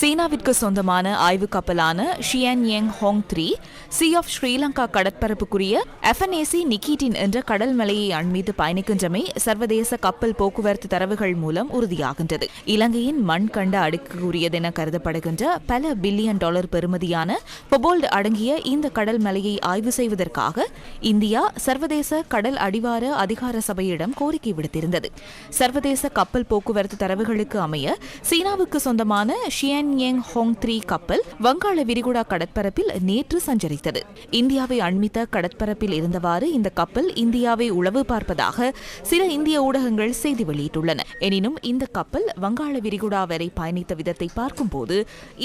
சீனாவிற்கு சொந்தமான ஆய்வு கப்பலான ஷியான்யங் ஹோங் 3 சி ஆஃப் ஸ்ரீலங்கா கடற்பரப்புக்குரிய FNAC நிக்கீட்டின் என்ற கடல் மலையை அண்மித்து பயணிக்கின்றமை சர்வதேச கப்பல் போக்குவரத்து தரவுகள் மூலம் உறுதியாகின்றது. இலங்கையின் மண் கண்ட அடுக்குரியதென கருதப்படுகின்ற பல பில்லியன் டாலர் பெறுமதியான கொபோல்ட் அடங்கிய இந்த கடல் மலையை ஆய்வு செய்வதற்காக இந்தியா சர்வதேச கடல் அடிவார அதிகார சபையிடம் கோரிக்கை விடுத்திருந்தது. சர்வதேச கப்பல் போக்குவரத்து தரவுகளுக்கு அமைய சீனாவுக்கு சொந்தமான ஷியான்யங் ஹோங் 3 கப்பல் வங்காள விரிகுடா கடற்பரப்பில் நேற்று சஞ்சரித்தது. இந்தியாவை அண்மித்த கடற்பரப்பில் இருந்தவாறு இந்த கப்பல் இந்தியாவை உளவு பார்ப்பதாக சில இந்திய ஊடகங்கள் செய்தி வெளியிட்டுள்ளன. எனினும் இந்த கப்பல் வங்காள விரிகுடா வரை பயணித்த விதத்தை பார்க்கும்போது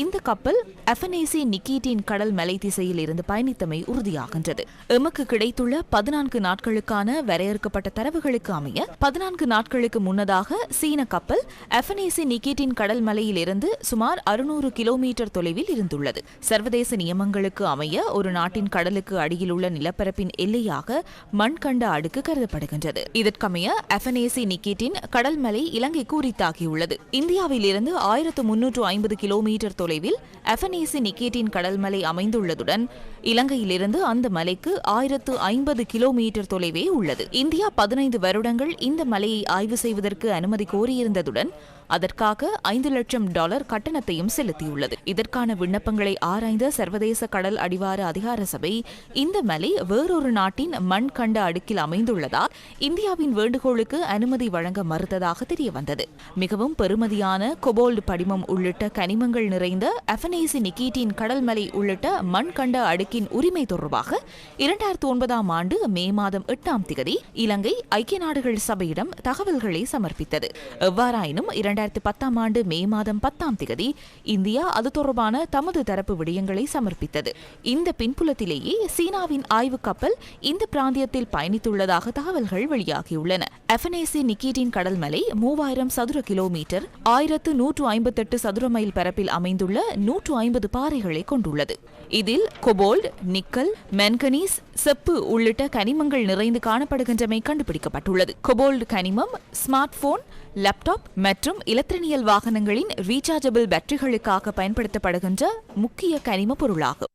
இந்த கப்பல் FNAC நிக்கீட்டின் கடல் மலை திசையில் இருந்து பயணித்தமை உறுதியாகின்றது. எமக்கு கிடைத்துள்ள 14 நாட்களுக்கான வரையறுக்கப்பட்ட தரவுகளுக்கு அமைய 14 நாட்களுக்கு முன்னதாக சீன கப்பல் FNAC நிக்கீட்டின் கடல் மலையில் இருந்து சுமார் 600 கிலோமீட்டர் தொலைவில் இருந்துள்ளது. சர்வதேச நியமங்களுக்கு அமைய ஒரு நாட்டின் கடலுக்கு அடியில் உள்ள நிலப்பரப்பின் எல்லையாக மண் கண்ட அடுக்கு கருதப்படுகின்றது. இதற்கமைய FNAC நிக்கீட்டின் கடல் மலை இலங்கைக்கு உரித்தாகியுள்ளது. இந்தியாவில் இருந்து 1350 கிலோமீட்டர் தொலைவில் FNAC நிக்கீட்டின் கடல் மலை அமைந்துள்ளதுடன் இலங்கையிலிருந்து அந்த மலைக்கு 1050 கிலோமீட்டர் தொலைவே உள்ளது. இந்தியா 15 வருடங்கள் இந்த மலையை ஆய்வு செய்வதற்கு அனுமதி கோரியிருந்ததுடன் அதற்காக $5 லட்சம் கட்டணத்தையும் செலுத்தியுள்ளது. இதற்கான விண்ணப்பங்களை ஆராய்ந்த சர்வதேச கடல் அடிவார அதிகார சபை இந்த மலை வேறொரு நாட்டின் மண் கண்ட அடுக்கில் அமைந்துள்ளதால் இந்தியாவின் வேண்டுகோளுக்கு அனுமதி வழங்க மறுத்ததாக தெரியவந்தது. மிகவும் பெறுமதியான கொபோல்ட் படிமம் உள்ளிட்ட கனிமங்கள் நிறைந்த FNAC நிக்கீட்டின் கடல் மலை உள்ளிட்ட மண் கண்ட அடுக்கின் உரிமை தொடர்பாக 2009 ஆண்டு மே மாதம் 8 இலங்கை ஐக்கிய நாடுகள் சபையிடம் தகவல்களை சமர்ப்பித்தது. எவ்வாறாயினும் 2010 ஆண்டு மே மாதம் 10 இந்தியா அது தொடர்பான தமது தரப்பு விடயங்களை சமர்ப்பித்தது. இந்த பின்புலத்திலேயே சீனாவின் ஆய்வு கப்பல் இந்த பிராந்தியத்தில் பயணித்துள்ளதாக தகவல்கள் வெளியாகியுள்ளன. FNAC நிக்கீட்டின் கடல் மலை 3000 சதுர கிலோமீட்டர் 1158 சதுர மைல் பரப்பில் அமைந்துள்ள 150 பாறைகளை கொண்டுள்ளது. இதில் கொபோல்ட், நிக்கல், மென்கனீஸ், செப்பு உள்ளிட்ட கனிமங்கள் நிறைந்து காணப்படுகின்றமை கண்டுபிடிக்கப்பட்டுள்ளது. கொபோல்ட் கனிமம் ஸ்மார்ட் போன், லேப்டாப் மற்றும் இலத்திரனியல் வாகனங்களின் ரீசார்ஜபிள் பேட்டரிகளுக்காக பயன்படுத்தப்படுகின்ற முக்கிய கனிம பொருளாகும்.